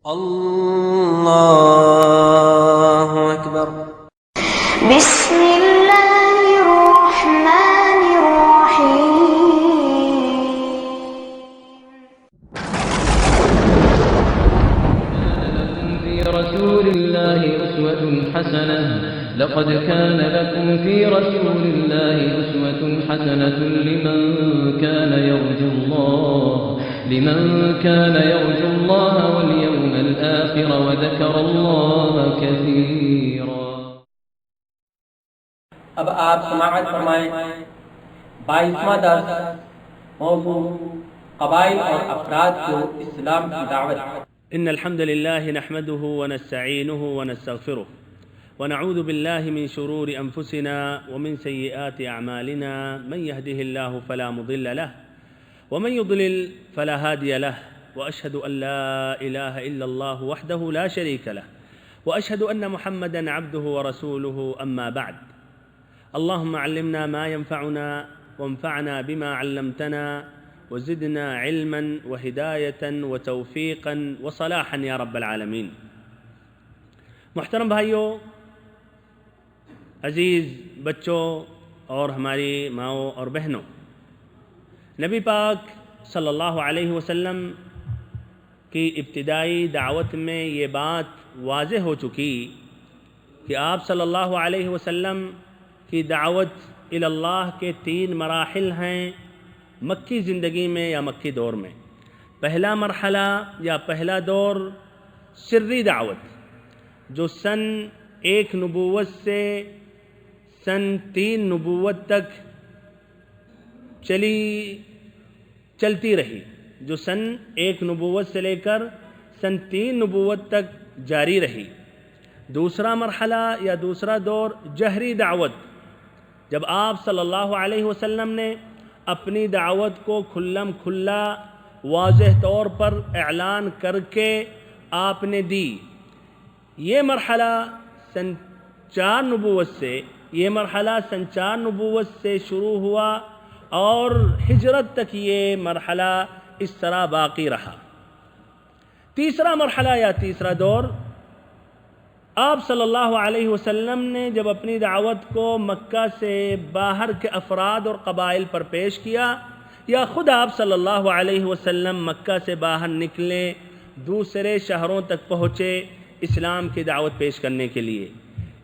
الله أكبر. بسم الله الرحمن الرحيم. في رسول الله أسوة حسنة. لقد كان لكم في رسول الله أسوة حسنة لمن كان يرجو الله واليوم الآخر وذكر الله كثيرا. اب آپ سماعت فرمائیں 22واں درس موضوع قبائل اور افراد کو اسلام کی دعوت. إن الحمد لله نحمده ونستعينه ونستغفره ونعوذ بالله من شرور أنفسنا ومن سيئات أعمالنا. من يهده الله فلا مضل له ومن يضلل فلا هادي له، وأشهد أن لا إله إلا الله وحده لا شريك له، وأشهد أن محمدًا عبده ورسوله. أما بعد، اللهم علمنا ما ينفعنا وانفعنا بما علمتنا وزدنا علما وهداية وتوفيقا وصلاحا يا رب العالمین. محترم بھائیوں، عزیز بچوں اور ہماری ماؤں اور بہنوں، نبی پاک صلی اللہ علیہ وسلم کی ابتدائی دعوت میں یہ بات واضح ہو چکی کہ آپ صلی اللہ علیہ وسلم کی دعوت الی اللہ کے 3 مراحل ہیں مکی زندگی میں یا مکی دور میں. پہلا مرحلہ یا پہلا دور سری دعوت، جو سن 1 نبوت سے سن 3 نبوت تک چلتی رہی، جو سن 1 نبوت سے لے کر سن 3 نبوت تک جاری رہی. دوسرا مرحلہ یا دوسرا دور جہری دعوت، جب آپ صلی اللہ علیہ وسلم نے اپنی دعوت کو کھلم کھلا واضح طور پر اعلان کر کے آپ نے دی. یہ مرحلہ سن 4 نبوت سے شروع ہوا اور ہجرت تک یہ مرحلہ اس طرح باقی رہا. تیسرا مرحلہ یا تیسرا دور، آپ صلی اللہ علیہ وسلم نے جب اپنی دعوت کو مکہ سے باہر کے افراد اور قبائل پر پیش کیا، یا خود آپ صلی اللہ علیہ وسلم مکہ سے باہر نکلے، دوسرے شہروں تک پہنچے اسلام کی دعوت پیش کرنے کے لیے.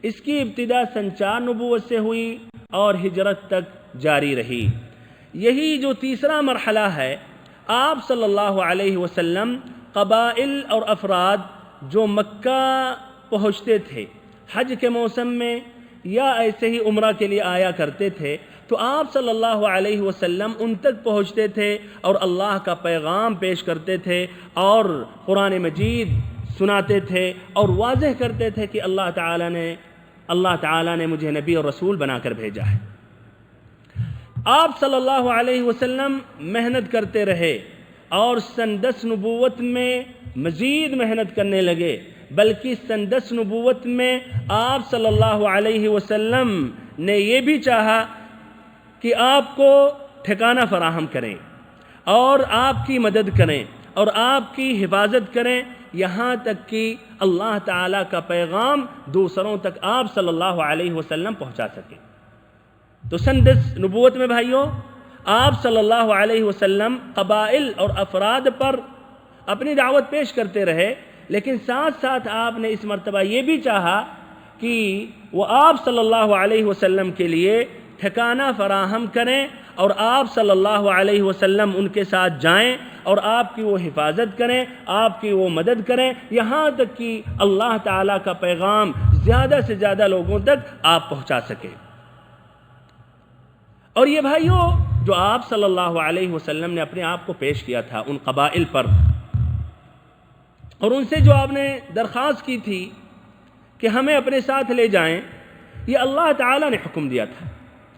اس کی ابتدا سن 4 نبوت سے ہوئی اور ہجرت تک جاری رہی. یہی جو تیسرا مرحلہ ہے، آپ صلی اللہ علیہ وسلم قبائل اور افراد جو مکہ پہنچتے تھے حج کے موسم میں یا ایسے ہی عمرہ کے لیے آیا کرتے تھے، تو آپ صلی اللہ علیہ وسلم ان تک پہنچتے تھے اور اللہ کا پیغام پیش کرتے تھے اور قرآن مجید سناتے تھے اور واضح کرتے تھے کہ اللہ تعالیٰ نے مجھے نبی اور رسول بنا کر بھیجا ہے. آپ صلی اللہ علیہ وسلم محنت کرتے رہے اور سن 10 نبوت میں مزید محنت کرنے لگے، بلکہ سن 10 نبوت میں آپ صلی اللہ علیہ وسلم نے یہ بھی چاہا کہ آپ کو ٹھکانہ فراہم کریں اور آپ کی مدد کریں اور آپ کی حفاظت کریں، یہاں تک کہ اللہ تعالیٰ کا پیغام دوسروں تک آپ صلی اللہ علیہ وسلم پہنچا سکیں. تو سن 10 نبوت میں بھائیوں، آپ صلی اللہ علیہ وسلم قبائل اور افراد پر اپنی دعوت پیش کرتے رہے، لیکن ساتھ ساتھ آپ نے اس مرتبہ یہ بھی چاہا کہ وہ آپ صلی اللہ علیہ وسلم کے لیے ٹھکانہ فراہم کریں اور آپ صلی اللہ علیہ وسلم ان کے ساتھ جائیں اور آپ کی وہ حفاظت کریں، آپ کی وہ مدد کریں، یہاں تک کہ اللہ تعالیٰ کا پیغام زیادہ سے زیادہ لوگوں تک آپ پہنچا سکیں. اور یہ بھائیوں، جو آپ صلی اللہ علیہ وسلم نے اپنے آپ کو پیش کیا تھا ان قبائل پر، اور ان سے جو آپ نے درخواست کی تھی کہ ہمیں اپنے ساتھ لے جائیں، یہ اللہ تعالیٰ نے حکم دیا تھا،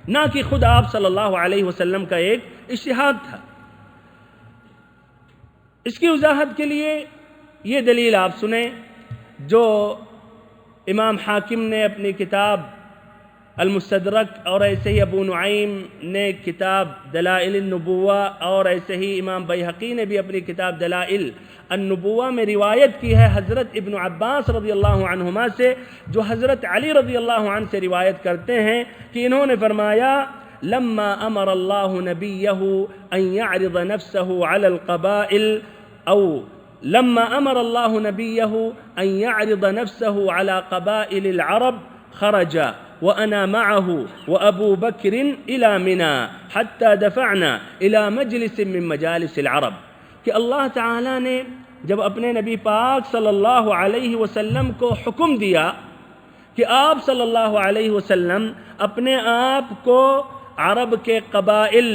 نہ کہ خود آپ صلی اللہ علیہ وسلم کا ایک اجتہاد تھا. اس کی وضاحت کے لیے یہ دلیل آپ سنیں جو امام حاکم نے اپنی کتاب المستدرک اور ایسے ہی ابو نعیم نے کتاب دلائل النبوہ اور ایسے ہی امام بیہقی نے بھی اپنی کتاب دلائل النبوہ میں روایت کی ہے حضرت ابن عباس رضی اللہ عنہما سے، جو حضرت علی رضی اللہ عنہ سے روایت کرتے ہیں کہ انہوں نے فرمایا لما امر اللہ نبیہ ان یعرض نفسه علی القبائل او لما امر اللہ نبیہ ان یعرض نفسه علی قبائل العرب خرج وأنا معه وأبو بكر إلى منى حتى دفعنا إلى مجلس من مجالس العرب، کہ اللہ تعالیٰ نے جب اپنے نبی پاک صلی اللہ علیہ وسلم کو حکم دیا کہ آپ صلی اللہ علیہ وسلم اپنے آپ کو عرب کے قبائل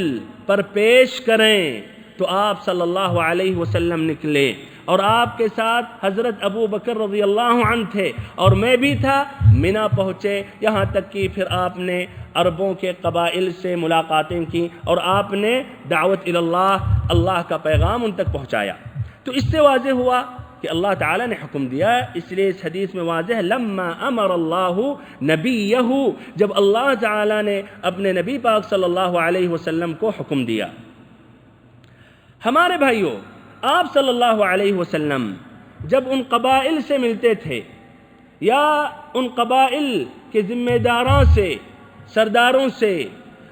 پر پیش کریں، تو آپ صلی اللہ علیہ وسلم نکلے اور آپ کے ساتھ حضرت ابو بکر رضی اللہ عنہ تھے اور میں بھی تھا، منا پہنچے، یہاں تک کہ پھر آپ نے عربوں کے قبائل سے ملاقاتیں کی اور آپ نے دعوت اللہ، اللہ کا پیغام ان تک پہنچایا۔ تو اس سے واضح ہوا کہ اللہ تعالیٰ نے حکم دیا ہے، اس لیے اس حدیث میں واضح ہے لما امر اللہ نبیہ، جب اللہ تعالیٰ نے اپنے نبی پاک صلی اللہ علیہ وسلم کو حکم دیا۔ ہمارے بھائیوں، آپ صلی اللہ علیہ وسلم جب ان قبائل سے ملتے تھے یا ان قبائل کے ذمہ داروں سے، سرداروں سے،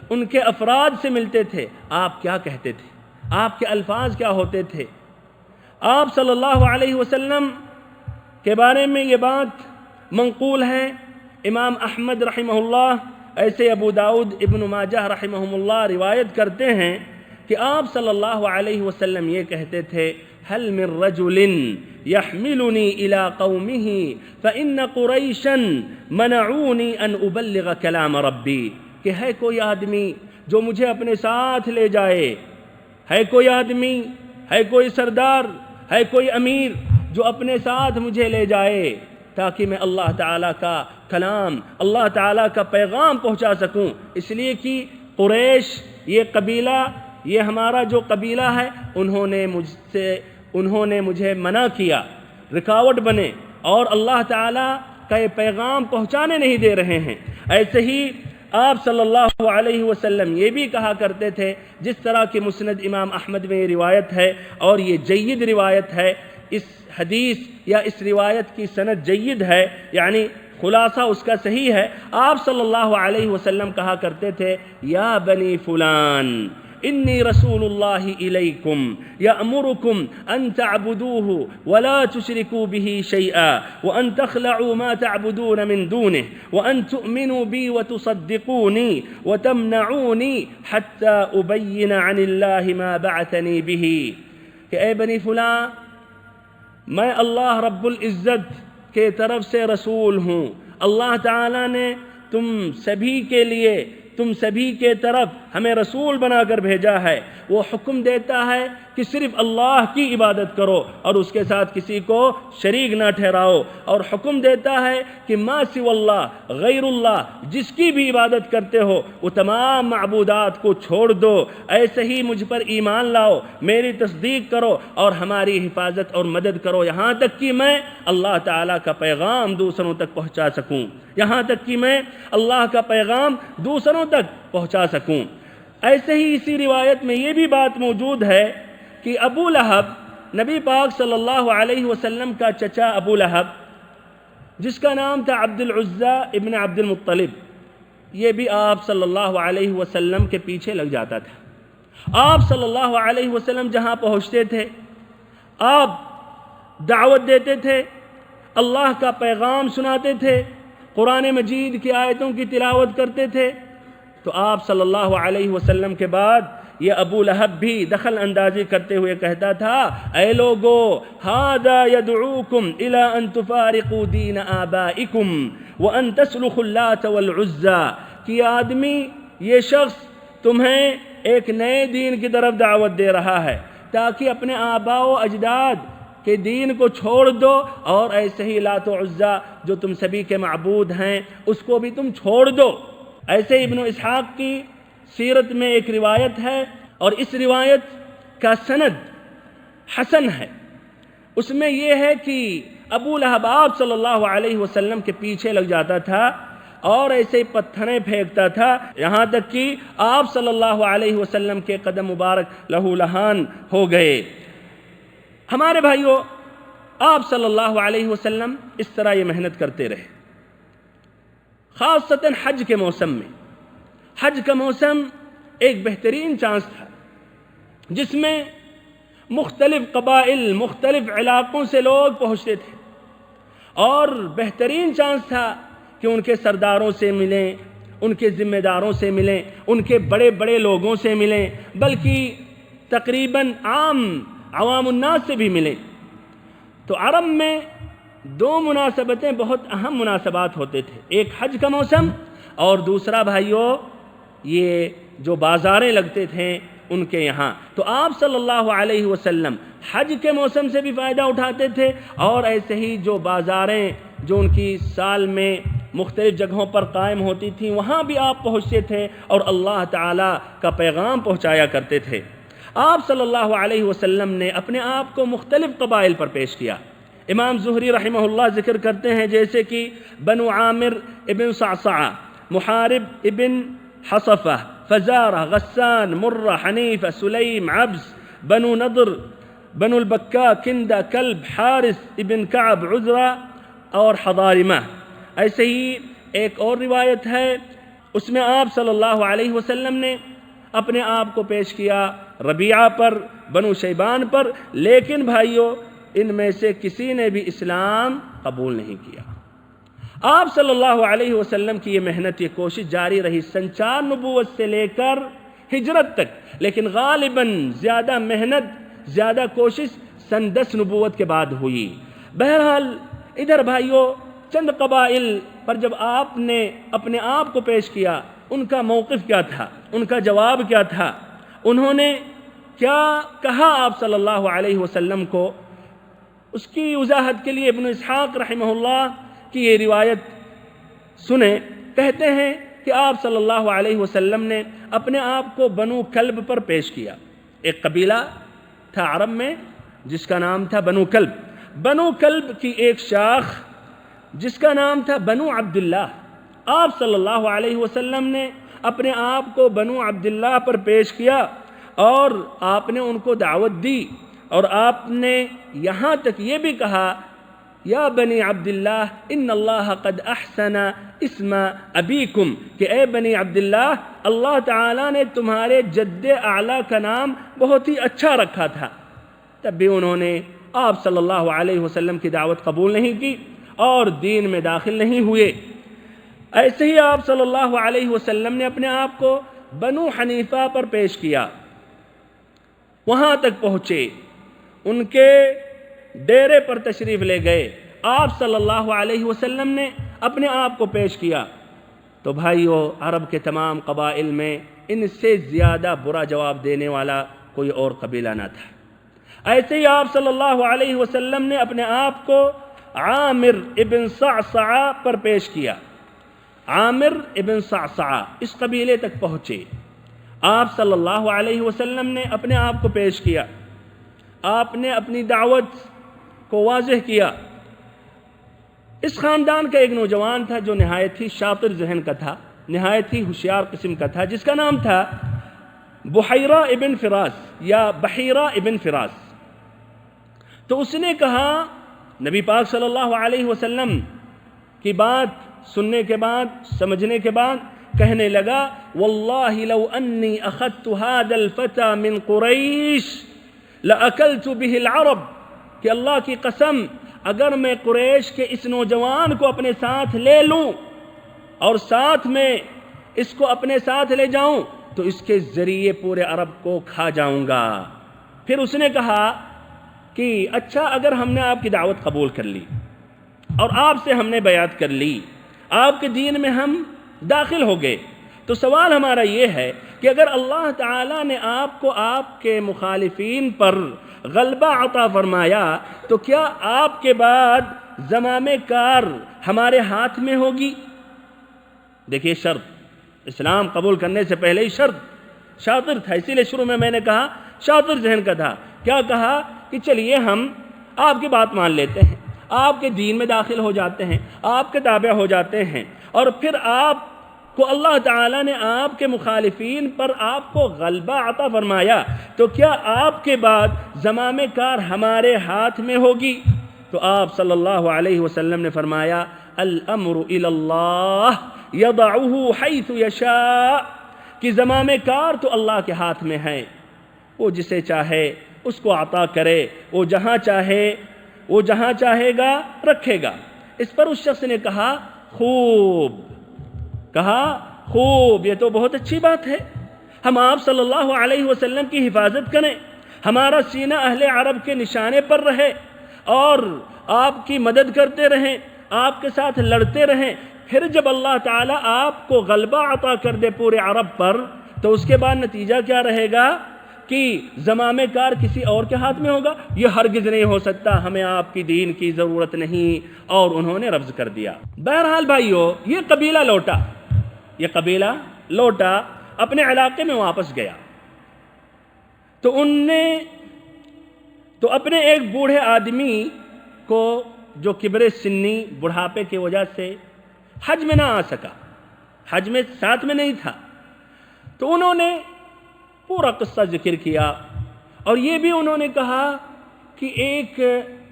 ان کے افراد سے ملتے تھے، آپ کیا کہتے تھے؟ آپ کے الفاظ کیا ہوتے تھے؟ آپ صلی اللہ علیہ وسلم کے بارے میں یہ بات منقول ہے، امام احمد رحمہ اللہ، ایسے ابو داؤد، ابن ماجہ رحمہم اللہ روایت کرتے ہیں کہ آپ صلی اللہ علیہ وسلم یہ کہتے تھے هل من رجل يحملني الى قومه فان قريشا منعوني ان ابلغ كلام ربي، کہ ہے کوئی آدمی جو مجھے اپنے ساتھ لے جائے، ہے کوئی آدمی، ہے کوئی سردار، ہے کوئی امیر جو اپنے ساتھ مجھے لے جائے تاکہ میں اللہ تعالیٰ کا کلام، اللہ تعالیٰ کا پیغام پہنچا سکوں، اس لیے کہ قریش یہ قبیلہ، یہ ہمارا جو قبیلہ ہے، انہوں نے مجھے منع کیا، رکاوٹ بنے اور اللہ تعالیٰ کا یہ پیغام پہنچانے نہیں دے رہے ہیں۔ ایسے ہی آپ صلی اللہ علیہ وسلم یہ بھی کہا کرتے تھے، جس طرح کہ مسند امام احمد میں یہ روایت ہے اور یہ جید روایت ہے، اس حدیث یا اس روایت کی سند جید ہے، یعنی خلاصہ اس کا صحیح ہے۔ آپ صلی اللہ علیہ وسلم کہا کرتے تھے یا بنی فلان انی رسول اللہ الیکم یأمرکم ان تعبدوه ولا تشرکوا به شیئا وان تخلعوا ما تعبدون من دونه وان تؤمنوا بی وتصدقونی وتمنعونی حتى ابین عن اللہ ما بعثنی به، کہ اے بنی فلاں، میں اللہ رب العزت کے طرف سے رسول ہوں، اللہ تعالیٰ نے تم سبھی کے لیے، تم سبھی کے طرف ہمیں رسول بنا کر بھیجا ہے۔ وہ حکم دیتا ہے کہ صرف اللہ کی عبادت کرو اور اس کے ساتھ کسی کو شریک نہ ٹھہراؤ، اور حکم دیتا ہے کہ ما سوى اللہ، غیر اللہ، جس کی بھی عبادت کرتے ہو وہ تمام معبودات کو چھوڑ دو، ایسے ہی مجھ پر ایمان لاؤ، میری تصدیق کرو اور ہماری حفاظت اور مدد کرو، یہاں تک کہ میں اللہ تعالیٰ کا پیغام دوسروں تک پہنچا سکوں، یہاں تک کہ میں اللہ کا پیغام دوسروں تک پہنچا سکوں۔ ایسے ہی اسی روایت میں یہ بھی بات موجود ہے کہ ابو لہب، نبی پاک صلی اللہ علیہ وسلم کا چچا ابو لہب، جس کا نام تھا عبد العزیٰ ابن عبد المطلب، یہ بھی آپ صلی اللہ علیہ وسلم کے پیچھے لگ جاتا تھا۔ آپ صلی اللہ علیہ وسلم جہاں پہنچتے تھے، آپ دعوت دیتے تھے، اللہ کا پیغام سناتے تھے، قرآن مجید کی آیتوں کی تلاوت کرتے تھے، تو آپ صلی اللہ علیہ وسلم کے بعد یہ ابو لہب بھی دخل اندازی کرتے ہوئے کہتا تھا اے لوگو ھذا يدعوكم الى ان تفارقوا دین آبائکم وان تسلخوا اللات والعزى، کہ یہ آدمی، یہ شخص تمہیں ایک نئے دین کی طرف دعوت دے رہا ہے تاکہ اپنے آباء و اجداد کہ دین کو چھوڑ دو، اور ایسے ہی لات و عزیٰ جو تم سبھی کے معبود ہیں اس کو بھی تم چھوڑ دو۔ ایسے ابن اسحاق کی سیرت میں ایک روایت ہے اور اس روایت کا سند حسن ہے، اس میں یہ ہے کہ ابو لہب آپ صلی اللہ علیہ وسلم کے پیچھے لگ جاتا تھا اور ایسے پتھریں پھینکتا تھا، یہاں تک کہ آپ صلی اللہ علیہ وسلم کے قدم مبارک لہو لہان ہو گئے۔ ہمارے بھائیوں، آپ صلی اللہ علیہ وسلم اس طرح یہ محنت کرتے رہے، خاصتاً حج کے موسم میں۔ حج کا موسم ایک بہترین چانس تھا جس میں مختلف قبائل، مختلف علاقوں سے لوگ پہنچتے تھے، اور بہترین چانس تھا کہ ان کے سرداروں سے ملیں، ان کے ذمہ داروں سے ملیں، ان کے بڑے بڑے لوگوں سے ملیں، بلکہ تقریباً عوام الناس سے بھی ملیں۔ تو عرب میں دو مناسبتیں بہت اہم مناسبات ہوتے تھے، ایک حج کا موسم اور دوسرا بھائیوں یہ جو بازاریں لگتے تھے ان کے یہاں۔ تو آپ صلی اللہ علیہ وسلم حج کے موسم سے بھی فائدہ اٹھاتے تھے، اور ایسے ہی جو بازاریں جو ان کی سال میں مختلف جگہوں پر قائم ہوتی تھیں وہاں بھی آپ پہنچتے تھے اور اللہ تعالیٰ کا پیغام پہنچایا کرتے تھے۔ آپ صلی اللہ علیہ وسلم نے اپنے آپ کو مختلف قبائل پر پیش کیا۔ امام زہری رحمہ اللہ ذکر کرتے ہیں جیسے کہ بنو عامر ابن صعصعہ، محارب ابن حصفہ، فزارہ، غسان، مرہ، حنیفہ، سلیم، عبس، بنو نضر، بنو البکا، کندہ، کلب، حارث ابن کعب، عذرہ اور حضارمہ۔ ایسے ہی ایک اور روایت ہے، اس میں آپ صلی اللہ علیہ وسلم نے اپنے آپ کو پیش کیا ربیعہ پر، بنو شیبان پر، لیکن بھائیوں ان میں سے کسی نے بھی اسلام قبول نہیں کیا۔ آپ صلی اللہ علیہ وسلم کی یہ محنت، یہ کوشش جاری رہی سن 4 نبوت سے لے کر ہجرت تک، لیکن غالباً زیادہ محنت، زیادہ کوشش سن 10 نبوت کے بعد ہوئی۔ بہرحال ادھر بھائیوں چند قبائل پر جب آپ نے اپنے آپ کو پیش کیا، ان کا موقف کیا تھا، ان کا جواب کیا تھا، انہوں نے کیا کہا آپ صلی اللہ علیہ وسلم کو، اس کی وضاحت کے لیے ابن اسحاق رحمہ اللہ کی یہ روایت سنیں۔ کہتے ہیں کہ آپ صلی اللہ علیہ وسلم نے اپنے آپ کو بنو کلب پر پیش کیا۔ ایک قبیلہ تھا عرب میں جس کا نام تھا بنو کلب۔ بنو کلب کی ایک شاخ جس کا نام تھا بنو عبداللہ، آپ صلی اللہ علیہ وسلم نے اپنے آپ کو بنو عبداللہ پر پیش کیا، اور آپ نے ان کو دعوت دی، اور آپ نے یہاں تک یہ بھی کہا یا بنی عبداللہ ان اللہ قد احسن اسم ابیکم، کہ اے بنی عبداللہ اللہ تعالیٰ نے تمہارے جد اعلیٰ کا نام بہت ہی اچھا رکھا تھا۔ تب بھی انہوں نے آپ صلی اللہ علیہ وسلم کی دعوت قبول نہیں کی اور دین میں داخل نہیں ہوئے۔ ایسے ہی آپ صلی اللہ علیہ وسلم نے اپنے آپ کو بنو حنیفہ پر پیش کیا، وہاں تک پہنچے، ان کے ڈیرے پر تشریف لے گئے، آپ صلی اللہ علیہ وسلم نے اپنے آپ کو پیش کیا۔ تو بھائیو عرب کے تمام قبائل میں ان سے زیادہ برا جواب دینے والا کوئی اور قبیلہ نہ تھا۔ ایسے ہی آپ صلی اللہ علیہ وسلم نے اپنے آپ کو عامر ابن صعصعہ پر پیش کیا۔ عامر ابن صعصعہ اس قبیلے تک پہنچے، آپ صلی اللہ علیہ وسلم نے اپنے آپ کو پیش کیا، آپ نے اپنی دعوت کو واضح کیا۔ اس خاندان کا ایک نوجوان تھا جو نہایت ہی شاطر ذہن کا تھا، نہایت ہی ہوشیار قسم کا تھا، جس کا نام تھا بحیرہ ابن فراس یا بحیرہ ابن فراس۔ تو اس نے کہا، نبی پاک صلی اللہ علیہ وسلم کی بات سننے کے بعد، سمجھنے کے بعد کہنے لگا، واللہ لو انی اخذت هذا الفتى من قریش لأکلت به العرب، کہ اللہ کی قسم اگر میں قریش کے اس نوجوان کو اپنے ساتھ لے لوں اور ساتھ میں اس کو اپنے ساتھ لے جاؤں تو اس کے ذریعے پورے عرب کو کھا جاؤں گا۔ پھر اس نے کہا کہ اچھا اگر ہم نے آپ کی دعوت قبول کر لی اور آپ سے ہم نے بیعت کر لی، آپ کے دین میں ہم داخل ہو گئے، تو سوال ہمارا یہ ہے کہ اگر اللہ تعالیٰ نے آپ کو آپ کے مخالفین پر غلبہ عطا فرمایا تو کیا آپ کے بعد زمام کار ہمارے ہاتھ میں ہوگی؟ دیکھیے شرط، اسلام قبول کرنے سے پہلے ہی شرط، شاطر تھا، اسی لیے شروع میں نے کہا شاطر ذہن کا تھا۔ کیا کہا کہ چلیے ہم آپ کی بات مان لیتے ہیں، آپ کے دین میں داخل ہو جاتے ہیں، آپ کے تابع ہو جاتے ہیں، اور پھر آپ کو اللہ تعالیٰ نے آپ کے مخالفین پر آپ کو غلبہ عطا فرمایا، تو کیا آپ کے بعد زمام کار ہمارے ہاتھ میں ہوگی؟ تو آپ صلی اللہ علیہ وسلم نے فرمایا الامر الی اللہ یضعہ حیث یشاء، کہ زمام کار تو اللہ کے ہاتھ میں ہے، وہ جسے چاہے اس کو عطا کرے، وہ جہاں چاہے گا رکھے گا۔ اس پر اس شخص نے کہا خوب، یہ تو بہت اچھی بات ہے، ہم آپ صلی اللہ علیہ وسلم کی حفاظت کریں، ہمارا سینہ اہل عرب کے نشانے پر رہے اور آپ کی مدد کرتے رہیں، آپ کے ساتھ لڑتے رہیں، پھر جب اللہ تعالیٰ آپ کو غلبہ عطا کر دے پورے عرب پر، تو اس کے بعد نتیجہ کیا رہے گا کہ زمام کار کسی اور کے ہاتھ میں ہوگا؟ یہ ہرگز نہیں ہو سکتا، ہمیں آپ کی دین کی ضرورت نہیں، اور انہوں نے رفض کر دیا۔ بہرحال بھائیو، یہ قبیلہ لوٹا اپنے علاقے میں واپس گیا، تو ان نے تو اپنے ایک بوڑھے آدمی کو جو کبر سنی بڑھاپے کی وجہ سے حج میں نہ آ سکا، حج میں ساتھ میں نہیں تھا، تو انہوں نے پورا قصہ ذکر کیا، اور یہ بھی انہوں نے کہا کہ ایک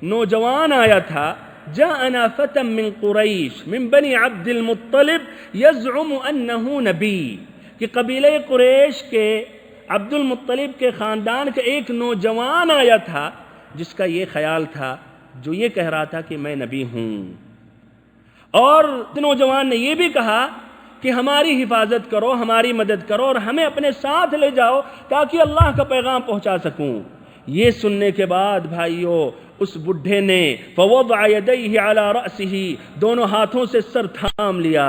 نوجوان آیا تھا، جاءنا فتى من قریش من بنی عبد المطلب یزعم انہ نبی، کہ قبیلہ قریش کے عبد المطلب کے خاندان کا ایک نوجوان آیا تھا جس کا یہ خیال تھا، جو یہ کہہ رہا تھا کہ میں نبی ہوں، اور نوجوان نے یہ بھی کہا کہ ہماری حفاظت کرو، ہماری مدد کرو، اور ہمیں اپنے ساتھ لے جاؤ تاکہ اللہ کا پیغام پہنچا سکوں۔ یہ سننے کے بعد بھائیو، اس بڈھے نے فوضع یدیہ علی رأسہ، دونوں ہاتھوں سے سر تھام لیا،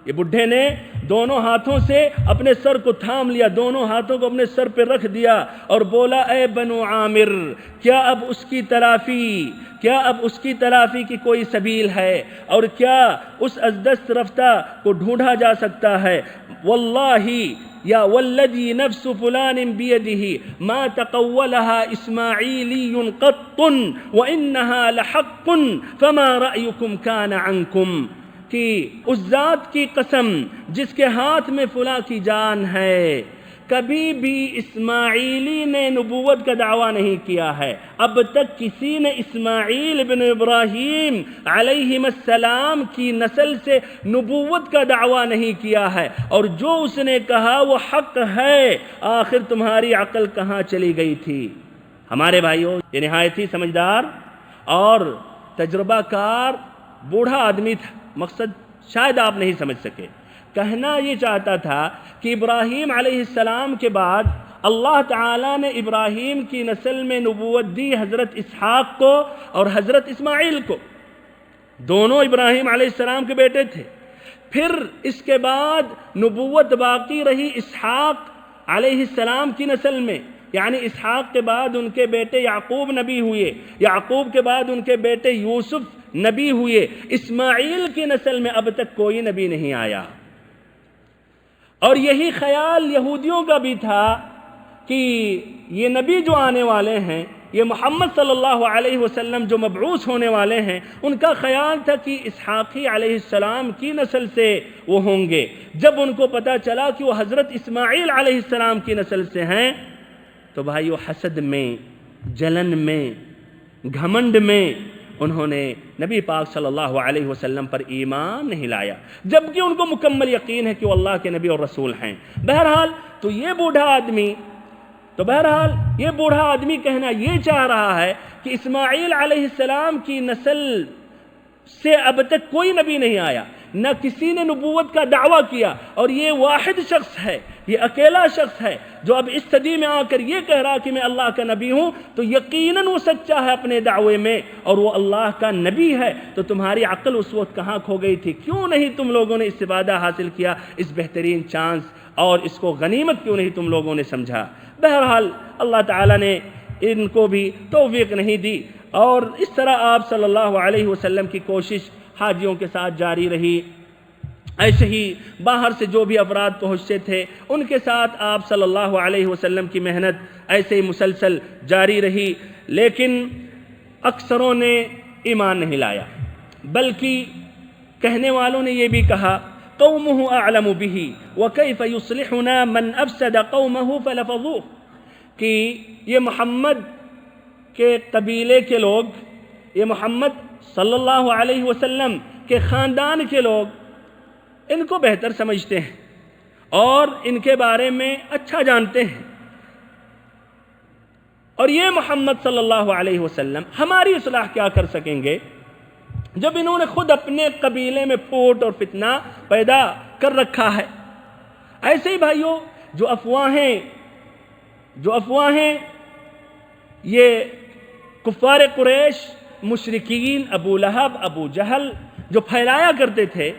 یہ بڈھے نے دونوں ہاتھوں سے اپنے سر کو تھام لیا، دونوں ہاتھوں کو اپنے سر پہ رکھ دیا اور بولا اے بنو عامر، کیا اب اس کی تلافی کی کوئی سبیل ہے، اور کیا اس از دست رفتہ کو ڈھونڈا جا سکتا ہے؟ واللہ یا والذی نفس فلان بیدہ ما تقولها اسماعیلی قط وانہا لحق فما رأیکم کان عنکم، کہ اس ذات کی قسم جس کے ہاتھ میں فلاں کی جان ہے، کبھی بھی اسماعیلی نے نبوت کا دعویٰ نہیں کیا ہے، اب تک کسی نے اسماعیل بن ابراہیم علیہ السلام کی نسل سے نبوت کا دعویٰ نہیں کیا ہے، اور جو اس نے کہا وہ حق ہے، آخر تمہاری عقل کہاں چلی گئی تھی؟ ہمارے بھائیوں، یہ نہایت ہی سمجھدار اور تجربہ کار بوڑھا آدمی تھا، مقصد شاید آپ نہیں سمجھ سکے، کہنا یہ چاہتا تھا کہ ابراہیم علیہ السلام کے بعد اللہ تعالیٰ نے ابراہیم کی نسل میں نبوت دی حضرت اسحاق کو اور حضرت اسماعیل کو، دونوں ابراہیم علیہ السلام کے بیٹے تھے، پھر اس کے بعد نبوت باقی رہی اسحاق علیہ السلام کی نسل میں، یعنی اسحاق کے بعد ان کے بیٹے یعقوب نبی ہوئے، یعقوب کے بعد ان کے بیٹے یوسف نبی ہوئے، اسماعیل کی نسل میں اب تک کوئی نبی نہیں آیا۔ اور یہی خیال یہودیوں کا بھی تھا کہ یہ نبی جو آنے والے ہیں، یہ محمد صلی اللہ علیہ وسلم جو مبعوث ہونے والے ہیں، ان کا خیال تھا کہ اسحاقی علیہ السلام کی نسل سے وہ ہوں گے۔ جب ان کو پتہ چلا کہ وہ حضرت اسماعیل علیہ السلام کی نسل سے ہیں، تو بھائیو حسد میں، جلن میں، گھمنڈ میں انہوں نے نبی پاک صلی اللہ علیہ وسلم پر ایمان نہیں لایا، جبکہ ان کو مکمل یقین ہے کہ وہ اللہ کے نبی اور رسول ہیں۔ بہرحال یہ بوڑھا آدمی کہنا یہ چاہ رہا ہے کہ اسماعیل علیہ السلام کی نسل سے اب تک کوئی نبی نہیں آیا، نہ کسی نے نبوت کا دعویٰ کیا، اور یہ واحد شخص ہے، یہ اکیلا شخص ہے جو اب اس صدی میں آ کر یہ کہہ رہا کہ میں اللہ کا نبی ہوں، تو یقیناً وہ سچا ہے اپنے دعوے میں، اور وہ اللہ کا نبی ہے۔ تو تمہاری عقل اس وقت کہاں کھو گئی تھی؟ کیوں نہیں تم لوگوں نے استفادہ حاصل کیا، اس بہترین چانس، اور اس کو غنیمت کیوں نہیں تم لوگوں نے سمجھا؟ بہرحال اللہ تعالیٰ نے ان کو بھی توفیق نہیں دی، اور اس طرح آپ صلی اللہ علیہ وسلم کی کوشش حاجیوں کے ساتھ جاری رہی۔ ایسے ہی باہر سے جو بھی افراد پہنچتے تھے ان کے ساتھ آپ صلی اللہ علیہ وسلم کی محنت ایسے ہی مسلسل جاری رہی، لیکن اکثروں نے ایمان نہیں لایا، بلکہ کہنے والوں نے یہ بھی کہا قومہ اعلم بہ وکیف یصلحنا من افسد قومہ فلفظوہ، کہ یہ محمد کے قبیلے کے لوگ، یہ محمد صلی اللہ علیہ وسلم کے خاندان کے لوگ ان کو بہتر سمجھتے ہیں اور ان کے بارے میں اچھا جانتے ہیں، اور یہ محمد صلی اللہ علیہ وسلم ہماری اصلاح کیا کر سکیں گے جب انہوں نے خود اپنے قبیلے میں پھوٹ اور فتنہ پیدا کر رکھا ہے۔ ایسے ہی بھائیوں، جو افواہیں یہ کفار قریش، مشرکین، ابو لہب، ابو جہل جو پھیلایا کرتے تھے،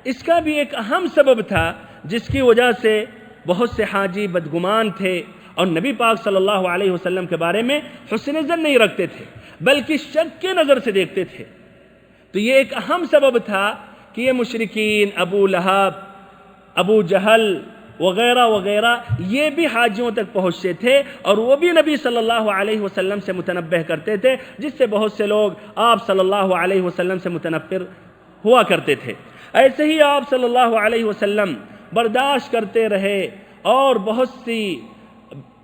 اس کا بھی ایک اہم سبب تھا جس کی وجہ سے بہت سے حاجی بدگمان تھے اور نبی پاک صلی اللہ علیہ وسلم کے بارے میں حسن ظن نہیں رکھتے تھے بلکہ شک کے نظر سے دیکھتے تھے۔ تو یہ ایک اہم سبب تھا کہ یہ مشرکین، ابو لہب، ابو جہل وغیرہ وغیرہ یہ بھی حاجیوں تک پہنچتے تھے اور وہ بھی نبی صلی اللہ علیہ وسلم سے متنبہ کرتے تھے، جس سے بہت سے لوگ آپ صلی اللہ علیہ وسلم سے متنفر ہوا کرتے تھے۔ ایسے ہی آپ صلی اللہ علیہ وسلم برداشت کرتے رہے اور بہت سی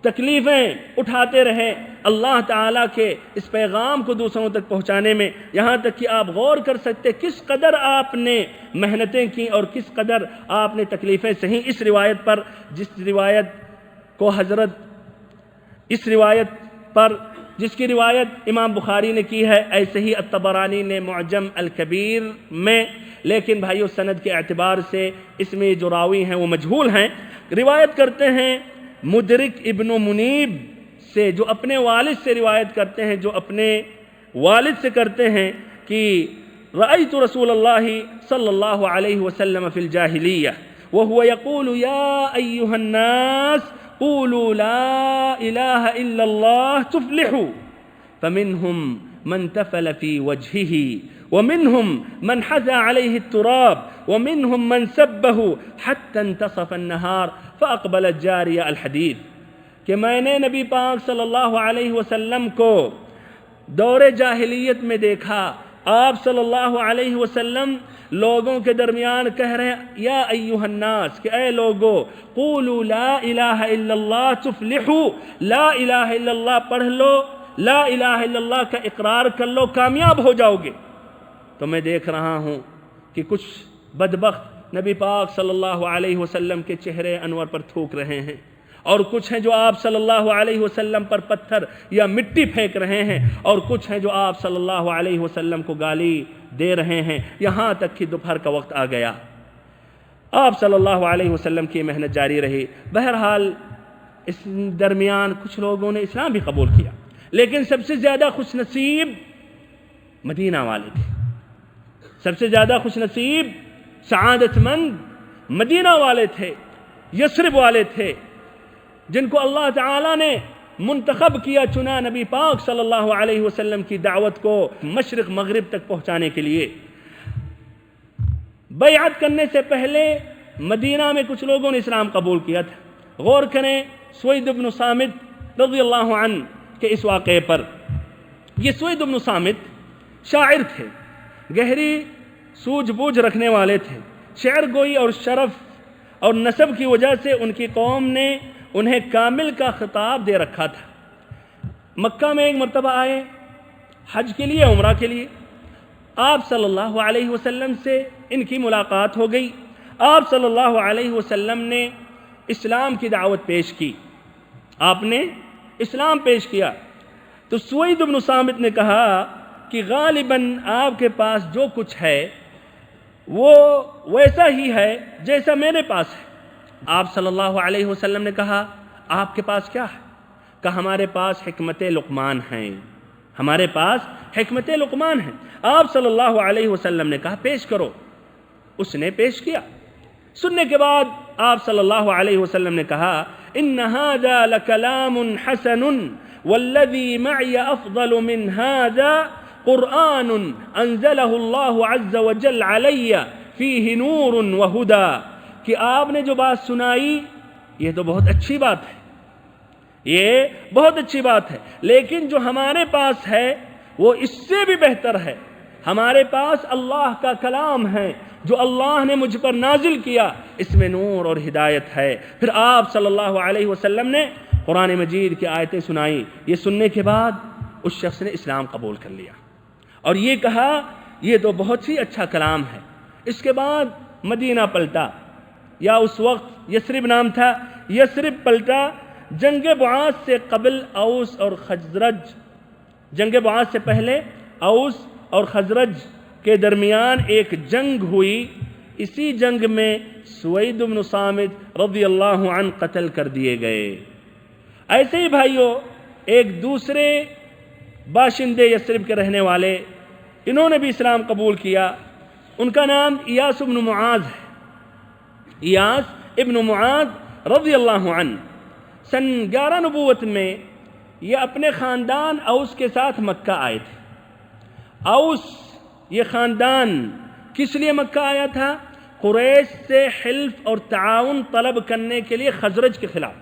تکلیفیں اٹھاتے رہے اللہ تعالیٰ کے اس پیغام کو دوسروں تک پہنچانے میں، یہاں تک کہ آپ غور کر سکتے کس قدر آپ نے محنتیں کی اور کس قدر آپ نے تکلیفیں سہیں اس روایت پر، جس کی روایت امام بخاری نے کی ہے، ایسے ہی الطبرانی نے معجم الکبیر میں، لیکن بھائیو سند کے اعتبار سے اس میں جو راوی ہیں وہ مجہول ہیں۔ روایت کرتے ہیں مدرک ابن منیب سے، جو اپنے والد سے روایت کرتے ہیں، جو اپنے والد سے کرتے ہیں کہ رأیت رسول اللہ صلی اللہ علیہ وسلم فی الجاہلیہ وهو يقول یا ایہا الناس قولوا لا الہ الا اللہ تفلحوا فمنهم من تفل في وجهه ومنهم من حثى عليه التراب ومنهم من سبه حتى انتصف النهار فأقبلت جاریہ الحدیث، کہ میں نے نبی پاک صلی اللہ علیہ وسلم کو دور جاہلیت میں دیکھا، آپ صلی اللہ علیہ وسلم لوگوں کے درمیان کہہ رہے ہیں یا ایہا الناس، کہ اے لوگو، قولوا لا الہ الا اللہ تفلحوا، لا الہ الا اللہ پڑھ لو، لا الہ الا اللہ کا اقرار کر لو، کامیاب ہو جاؤ گے۔ تو میں دیکھ رہا ہوں کہ کچھ بدبخت نبی پاک صلی اللہ علیہ وسلم کے چہرے انور پر تھوک رہے ہیں، اور کچھ ہیں جو آپ صلی اللہ علیہ وسلم پر پتھر یا مٹی پھینک رہے ہیں، اور کچھ ہیں جو آپ صلی اللہ علیہ وسلم کو گالی دے رہے ہیں، یہاں تک کہ دوپہر کا وقت آ گیا۔ آپ صلی اللہ علیہ وسلم کی محنت جاری رہی۔ بہرحال اس درمیان کچھ لوگوں نے اسلام بھی قبول کیا، لیکن سب سے زیادہ خوش نصیب مدینہ والے تھے، سب سے زیادہ خوش نصیب سعادت مند مدینہ والے تھے، یثرب والے تھے، جن کو اللہ تعالیٰ نے منتخب کیا، چنا نبی پاک صلی اللہ علیہ وسلم کی دعوت کو مشرق مغرب تک پہنچانے کے لیے۔ بیعت کرنے سے پہلے مدینہ میں کچھ لوگوں نے اسلام قبول کیا تھا۔ غور کریں سوید بن صامت رضی اللہ عنہ کے اس واقعے پر۔ یہ سوید بن صامت شاعر تھے، گہری سوجھ بوجھ رکھنے والے تھے، شعر گوئی اور شرف اور نسب کی وجہ سے ان کی قوم نے انہیں کامل کا خطاب دے رکھا تھا۔ مکہ میں ایک مرتبہ آئے حج کے لیے، عمرہ کے لیے، آپ صلی اللہ علیہ وسلم سے ان کی ملاقات ہو گئی۔ آپ صلی اللہ علیہ وسلم نے اسلام کی دعوت پیش کی، آپ نے اسلام پیش کیا تو سوید بن صامت نے کہا کہ غالباً آپ کے پاس جو کچھ ہے وہ ویسا ہی ہے جیسا میرے پاس ہے۔ آپ صلی اللہ علیہ وسلم نے کہا آپ کے پاس کیا ہے؟ کہا ہمارے پاس حکمت لقمان ہیں، ہمارے پاس حکمت لقمان ہیں۔ آپ صلی اللہ علیہ وسلم نے کہا پیش کرو، اس نے پیش کیا۔ سننے کے بعد آپ صلی اللہ علیہ وسلم نے کہا ان هذا لکلام حسن والذی معی افضل من هذا قرآن انزلہ اللہ عز وجل علی فیہ نور وہدا، کہ آپ نے جو بات سنائی یہ تو بہت اچھی بات ہے، یہ بہت اچھی بات ہے، لیکن جو ہمارے پاس ہے وہ اس سے بھی بہتر ہے۔ ہمارے پاس اللہ کا کلام ہے جو اللہ نے مجھ پر نازل کیا، اس میں نور اور ہدایت ہے۔ پھر آپ صلی اللہ علیہ وسلم نے قرآن مجید کی آیتیں سنائیں۔ یہ سننے کے بعد اس شخص نے اسلام قبول کر لیا اور یہ کہا یہ تو بہت ہی اچھا کلام ہے۔ اس کے بعد مدینہ پلٹا، یا اس وقت یثرب نام تھا، یثرب پلٹا۔ جنگ بعاث سے قبل اوس اور خزرج، جنگ بعاث سے پہلے اوس اور خزرج کے درمیان ایک جنگ ہوئی۔ اسی جنگ میں سوید بن صامت رضی اللہ عنہ قتل کر دیے گئے۔ ایسے ہی بھائیوں، ایک دوسرے باشندے یثرب کے رہنے والے، انہوں نے بھی اسلام قبول کیا۔ ان کا نام ایاس بن معاذ ہے، ایاس ابن معاذ رضی اللہ عنہ۔ سن 11 نبوت میں یہ اپنے خاندان اوس کے ساتھ مکہ آئے تھے۔ اوس یہ خاندان کس لیے مکہ آیا تھا؟ قریش سے حلف اور تعاون طلب کرنے کے لیے خزرج کے خلاف۔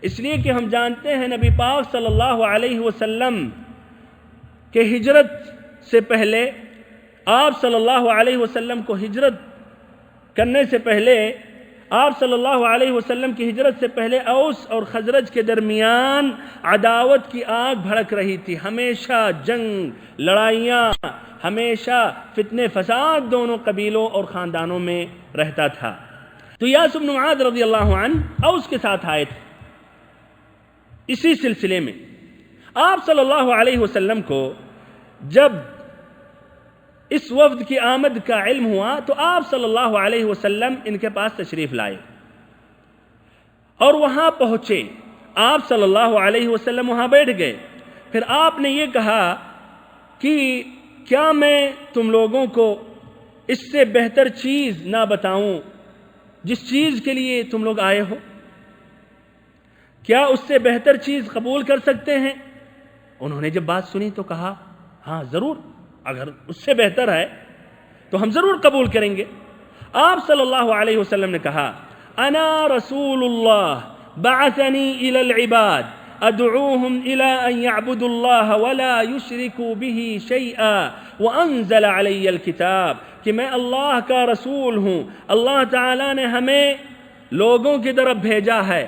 اس لیے کہ ہم جانتے ہیں نبی پاک صلی اللہ علیہ وسلم کے ہجرت سے پہلے، آپ صلی اللہ علیہ وسلم کو ہجرت کرنے سے پہلے، آپ صلی اللہ علیہ وسلم کی ہجرت سے پہلے اوس اور خزرج کے درمیان عداوت کی آگ بھڑک رہی تھی۔ ہمیشہ جنگ، لڑائیاں، ہمیشہ فتنے فساد دونوں قبیلوں اور خاندانوں میں رہتا تھا۔ تو ایاس بن معاذ رضی اللہ عنہ اوس کے ساتھ آئے تھے۔ اسی سلسلے میں آپ صلی اللہ علیہ وسلم کو جب اس وفد کی آمد کا علم ہوا تو آپ صلی اللہ علیہ وسلم ان کے پاس تشریف لائے اور وہاں پہنچے۔ آپ صلی اللہ علیہ وسلم وہاں بیٹھ گئے۔ پھر آپ نے یہ کہا کہ کیا میں تم لوگوں کو اس سے بہتر چیز نہ بتاؤں جس چیز کے لیے تم لوگ آئے ہو؟ کیا اس سے بہتر چیز قبول کر سکتے ہیں؟ انہوں نے جب بات سنی تو کہا ہاں ضرور، اگر اس سے بہتر ہے تو ہم ضرور قبول کریں گے۔ آپ صلی اللہ علیہ وسلم نے کہا انا رسول اللہ بعثنی الی العباد ادعوهم الى ان يعبدوا الله ولا يشركوا به شيئا وانزل علی الكتاب، کہ میں اللہ کا رسول ہوں، اللہ تعالیٰ نے ہمیں لوگوں کی طرف بھیجا ہے،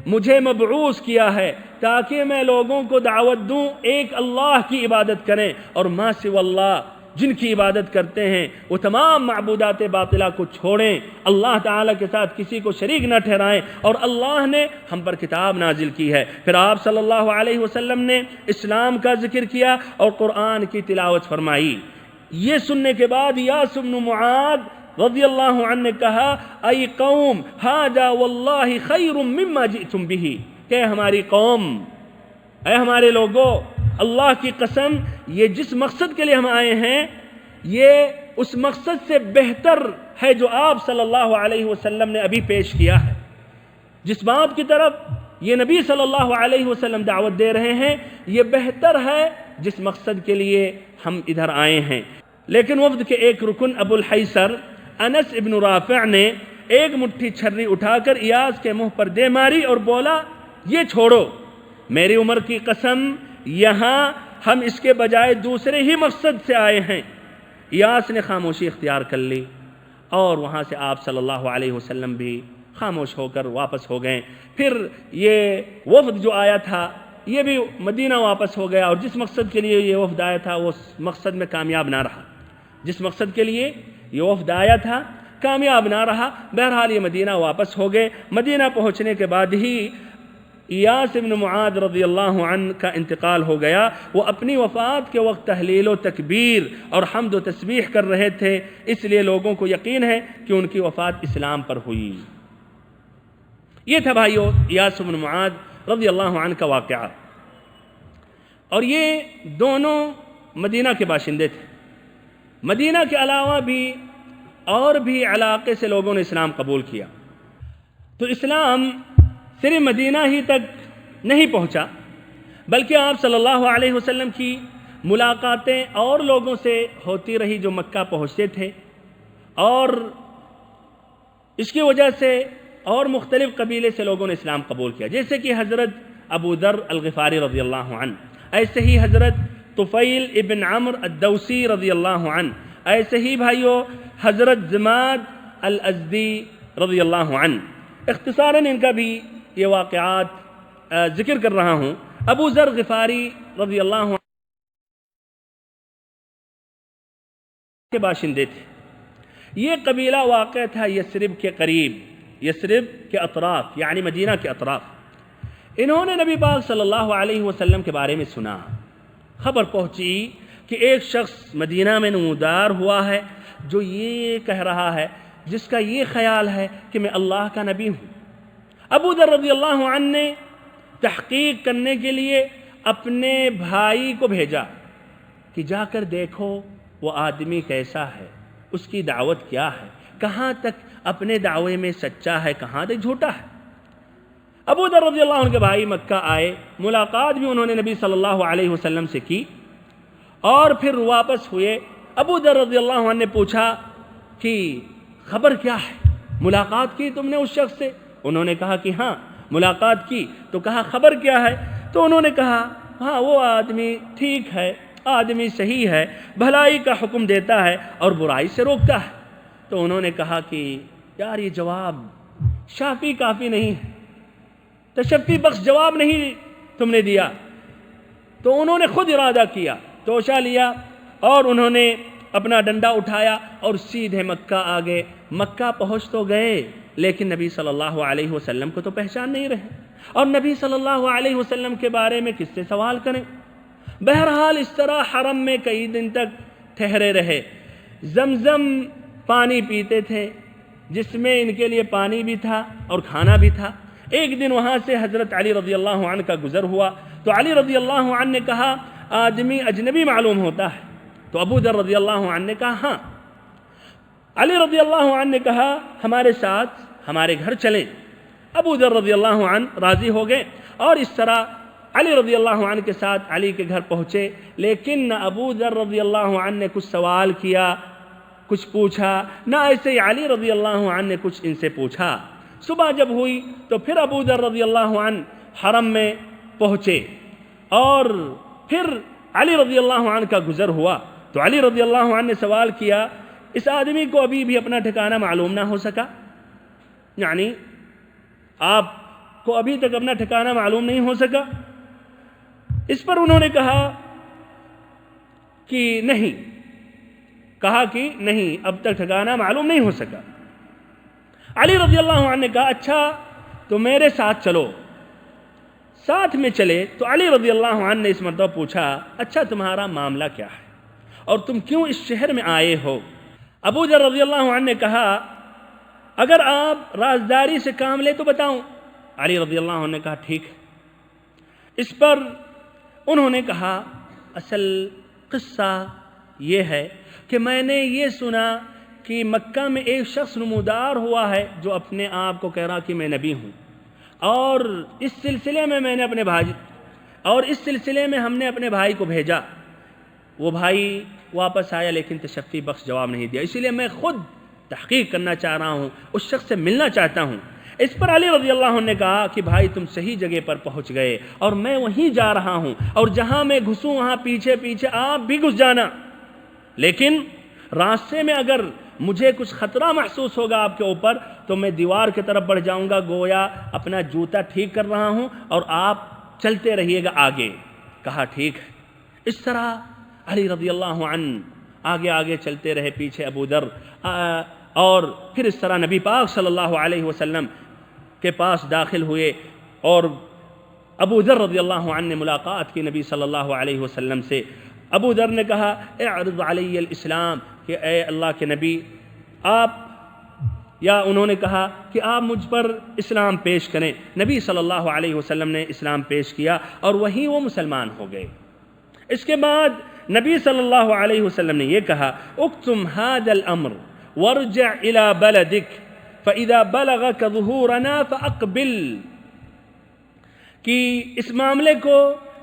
مجھے مبعوث کیا ہے تاکہ میں لوگوں کو دعوت دوں ایک اللہ کی عبادت کریں اور ما سوى اللہ جن کی عبادت کرتے ہیں وہ تمام معبودات باطلہ کو چھوڑیں، اللہ تعالیٰ کے ساتھ کسی کو شریک نہ ٹھہرائیں، اور اللہ نے ہم پر کتاب نازل کی ہے۔ پھر آپ صلی اللہ علیہ وسلم نے اسلام کا ذکر کیا اور قرآن کی تلاوت فرمائی۔ یہ سننے کے بعد ایاس بن معاذ رضی اللہ عنہ نے کہا ای قوم ھذا واللہ خیر مما جئتم بہ، کہ ہماری قوم، اے ہمارے لوگوں، اللہ کی قسم یہ جس مقصد کے لیے ہم آئے ہیں یہ اس مقصد سے بہتر ہے جو آپ صلی اللہ علیہ وسلم نے ابھی پیش کیا ہے۔ جس بات کی طرف یہ نبی صلی اللہ علیہ وسلم دعوت دے رہے ہیں یہ بہتر ہے جس مقصد کے لیے ہم ادھر آئے ہیں۔ لیکن وفد کے ایک رکن ابو الحیثر انس ابن رافع نے ایک مٹھی چھری اٹھا کر ایاس کے منہ پر دے ماری اور بولا یہ چھوڑو، میری عمر کی قسم یہاں ہم اس کے بجائے دوسرے ہی مقصد سے آئے ہیں۔ ایاس نے خاموشی اختیار کر لی اور وہاں سے آپ صلی اللہ علیہ وسلم بھی خاموش ہو کر واپس ہو گئے۔ پھر یہ وفد جو آیا تھا یہ بھی مدینہ واپس ہو گیا، اور جس مقصد کے لیے یہ وفد آیا تھا وہ مقصد میں کامیاب نہ رہا، جس مقصد کے لیے یہ وفد آیا تھا کامیاب نہ رہا۔ بہرحال یہ مدینہ واپس ہو گئے۔ مدینہ پہنچنے کے بعد ہی ایاس بن معاذ رضی اللہ عنہ کا انتقال ہو گیا۔ وہ اپنی وفات کے وقت تحلیل و تکبیر اور حمد و تسبیح کر رہے تھے، اس لیے لوگوں کو یقین ہے کہ ان کی وفات اسلام پر ہوئی۔ یہ تھا بھائیو ایاس بن معاذ رضی اللہ عنہ کا واقعہ، اور یہ دونوں مدینہ کے باشندے تھے۔ مدینہ کے علاوہ بھی اور بھی علاقے سے لوگوں نے اسلام قبول کیا۔ تو اسلام صرف مدینہ ہی تک نہیں پہنچا، بلکہ آپ صلی اللہ علیہ وسلم کی ملاقاتیں اور لوگوں سے ہوتی رہی جو مکہ پہنچتے تھے، اور اس کی وجہ سے اور مختلف قبیلے سے لوگوں نے اسلام قبول کیا، جیسے کہ حضرت ابو ذر الغفاری رضی اللہ عنہ، ایسے ہی حضرت طفیل ابن عمرو الدوسی رضی اللہ عنہ، ایسے ہی بھائیوں حضرت زماد الازدی رضی اللہ عنہ۔ اختصاراً ان کا بھی یہ واقعات ذکر کر رہا ہوں۔ ابو ذر غفاری رضی اللہ عنہ کے باشندے تھے۔ یہ قبیلہ واقع تھا یثرب کے قریب، یثرب کے اطراف، یعنی مدینہ کے اطراف۔ انہوں نے نبی پاک صلی اللہ علیہ وسلم کے بارے میں سنا، خبر پہنچی کہ ایک شخص مدینہ میں نمودار ہوا ہے جو یہ کہہ رہا ہے، جس کا یہ خیال ہے کہ میں اللہ کا نبی ہوں۔ ابو ذر رضی اللہ عنہ نے تحقیق کرنے کے لیے اپنے بھائی کو بھیجا کہ جا کر دیکھو وہ آدمی کیسا ہے، اس کی دعوت کیا ہے، کہاں تک اپنے دعوے میں سچا ہے، کہاں تک جھوٹا ہے۔ ابو ذر رضی اللہ عنہ کے بھائی مکہ آئے، ملاقات بھی انہوں نے نبی صلی اللہ علیہ وسلم سے کی اور پھر واپس ہوئے۔ ابو ذر رضی اللہ عنہ نے پوچھا کہ خبر کیا ہے، ملاقات کی تم نے اس شخص سے؟ انہوں نے کہا کہ ہاں ملاقات کی۔ تو کہا خبر کیا ہے؟ تو انہوں نے کہا ہاں وہ آدمی ٹھیک ہے، آدمی صحیح ہے، بھلائی کا حکم دیتا ہے اور برائی سے روکتا ہے۔ تو انہوں نے کہا کہ یار یہ جواب شافی کافی نہیں ہے، تشفی بخش جواب نہیں تم نے دیا۔ تو انہوں نے خود ارادہ کیا، توشہ لیا اور انہوں نے اپنا ڈنڈا اٹھایا اور سیدھے مکہ آ گئے۔ مکہ پہنچ تو گئے لیکن نبی صلی اللہ علیہ وسلم کو تو پہچان نہیں رہے، اور نبی صلی اللہ علیہ وسلم کے بارے میں کس سے سوال کریں۔ بہرحال اس طرح حرم میں کئی دن تک ٹھہرے رہے، زمزم پانی پیتے تھے جس میں ان کے لیے پانی بھی تھا اور کھانا بھی تھا۔ ایک دن وہاں سے حضرت علی رضی اللہ عنہ کا گزر ہوا تو علی رضی اللہ عنہ نے کہا آدمی اجنبی معلوم ہوتا ہے؟ تو ابو ذر رضی اللہ عنہ نے کہا ہاں۔ علی رضی اللہ عنہ نے کہا ہمارے ساتھ ہمارے گھر چلیں۔ ابو ذر رضی اللہ عنہ راضی ہو گئے اور اس طرح علی رضی اللہ عنہ کے ساتھ علی کے گھر پہنچے۔ لیکن نہ ابو ذر رضی اللہ عنہ نے کچھ سوال کیا، کچھ پوچھا، نہ ایسے ہی علی رضی اللہ عنہ نے کچھ ان سے پوچھا۔ صبح جب ہوئی تو پھر ابو ذر رضی اللہ عنہ حرم میں پہنچے اور پھر علی رضی اللہ عنہ کا گزر ہوا تو علی رضی اللہ عنہ نے سوال کیا اس آدمی کو ابھی بھی اپنا ٹھکانہ معلوم نہ ہو سکا، یعنی آپ کو ابھی تک اپنا ٹھکانہ معلوم نہیں ہو سکا؟ اس پر انہوں نے کہا کہ نہیں اب تک ٹھکانہ معلوم نہیں ہو سکا۔ علی رضی اللہ عنہ نے کہا اچھا تو میرے ساتھ چلو۔ ساتھ میں چلے تو علی رضی اللہ عنہ نے اس مرتبہ پوچھا اچھا تمہارا معاملہ کیا ہے اور تم کیوں اس شہر میں آئے ہو؟ ابو ذر رضی اللہ عنہ نے کہا اگر آپ رازداری سے کام لے تو بتاؤں۔ علی رضی اللہ عنہ نے کہا ٹھیک ہے۔ اس پر انہوں نے کہا اصل قصہ یہ ہے کہ میں نے یہ سنا کہ مکہ میں ایک شخص نمودار ہوا ہے جو اپنے آپ کو کہہ رہا کہ میں نبی ہوں، اور اس سلسلے میں ہم نے اپنے بھائی کو بھیجا۔ وہ بھائی واپس آیا لیکن تشفی بخش جواب نہیں دیا، اسی لیے میں خود تحقیق کرنا چاہ رہا ہوں، اس شخص سے ملنا چاہتا ہوں۔ اس پر علی رضی اللہ عنہ نے کہا کہ بھائی تم صحیح جگہ پر پہنچ گئے اور میں وہیں جا رہا ہوں، اور جہاں میں گھسوں وہاں پیچھے پیچھے آپ بھی گھس جانا، لیکن راستے میں اگر مجھے کچھ خطرہ محسوس ہوگا آپ کے اوپر تو میں دیوار کی طرف بڑھ جاؤں گا، گویا اپنا جوتا ٹھیک کر رہا ہوں، اور آپ چلتے رہیے گا آگے۔ کہا ٹھیک ہے۔ اس طرح علی رضی اللہ عنہ آگے آگے چلتے رہے، پیچھے ابو ذر، اور پھر اس طرح نبی پاک صلی اللہ علیہ وسلم کے پاس داخل ہوئے، اور ابو ذر رضی اللہ عنہ نے ملاقات کی نبی صلی اللہ علیہ وسلم سے۔ ابو ذر نے کہا اعرض علی الاسلام، کہ اے اللہ کے نبی انہوں نے کہا کہ آپ مجھ پر اسلام پیش کریں۔ نبی صلی اللہ علیہ وسلم نے اسلام پیش کیا اور وہیں وہ مسلمان ہو گئے۔ اس کے بعد نبی صلی اللہ علیہ وسلم نے یہ کہا اکتم هذا الامر وارجع الى بلدك فاذا بلغك ظهورنا فاقبل، کہ اس معاملے کو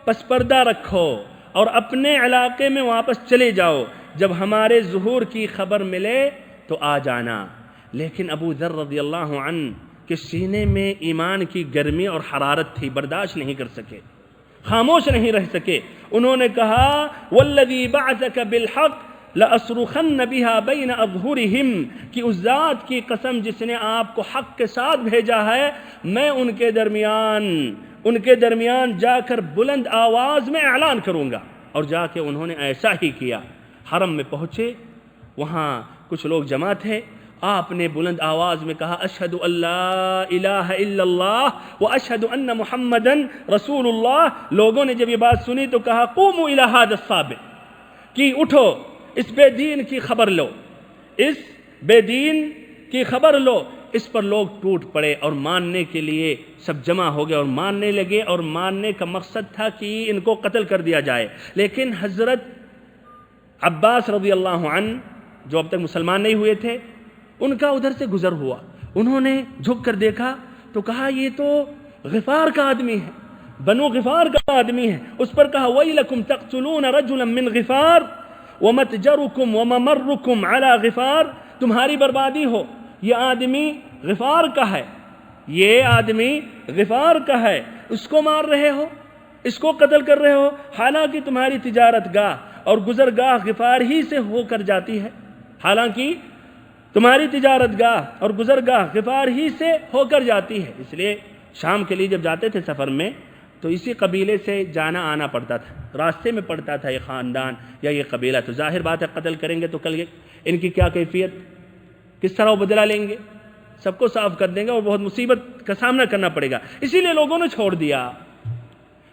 پس پردہ رکھو اور اپنے علاقے میں واپس چلے جاؤ، جب ہمارے ظہور کی خبر ملے تو آ جانا۔ لیکن ابو ذر رضی اللہ عنہ کے سینے میں ایمان کی گرمی اور حرارت تھی، برداشت نہیں کر سکے۔ خاموش نہیں رہ سکے. انہوں نے کہا والذی بعثک بالحق لأصرخن بها بین اظہرہم، کہ اس ذات کی قسم جس نے آپ کو حق کے ساتھ بھیجا ہے، میں ان کے درمیان جا کر بلند آواز میں اعلان کروں گا. اور جا کے انہوں نے ایسا ہی کیا. حرم میں پہنچے، وہاں کچھ لوگ جمع تھے. آپ نے بلند آواز میں کہا اشہد ان لا الہ الا اللہ و اشہد ان محمدن رسول اللہ. لوگوں نے جب یہ بات سنی تو کہا قوموا الی ھذا الصابئ، کہ اٹھو اس بے دین کی خبر لو، اس بے دین کی خبر لو. اس پر لوگ ٹوٹ پڑے اور ماننے کے لیے سب جمع ہو گئے اور ماننے لگے. اور ماننے کا مقصد تھا کہ ان کو قتل کر دیا جائے. لیکن حضرت عباس رضی اللہ عنہ جو اب تک مسلمان نہیں ہوئے تھے، ان کا ادھر سے گزر ہوا. انہوں نے جھک کر دیکھا تو کہا یہ تو غفار کا آدمی ہے، بنو غفار کا آدمی ہے. اس پر کہا وَيْلَكُمْ تَقْتُلُونَ رَجُلًا مِّن غِفَارٍ وَمَتْجَرُكُمْ وَمَمَرُّكُمْ عَلَى غِفَارٍ. تمہاری بربادی ہو، یہ آدمی غفار کا ہے، یہ آدمی غفار کا ہے، اس کو مار رہے ہو، اس کو قتل کر رہے ہو، حالانکہ تمہاری تجارت گاہ اور گزرگاہ غفار ہی سے ہو کر جاتی ہے. حالانکہ تمہاری تجارت گاہ اور گزرگاہ غفار ہی سے ہو کر جاتی ہے. اس لیے شام کے لیے جب جاتے تھے سفر میں تو اسی قبیلے سے جانا آنا پڑتا تھا. راستے میں پڑتا تھا یہ خاندان یا یہ قبیلہ. تو ظاہر بات ہے قتل کریں گے تو کل ان کی کیا کیفیت، کس طرح وہ بدلہ لیں گے، سب کو صاف کر دیں گے اور بہت مصیبت کا سامنا کرنا پڑے گا. اسی لیے لوگوں نے چھوڑ دیا.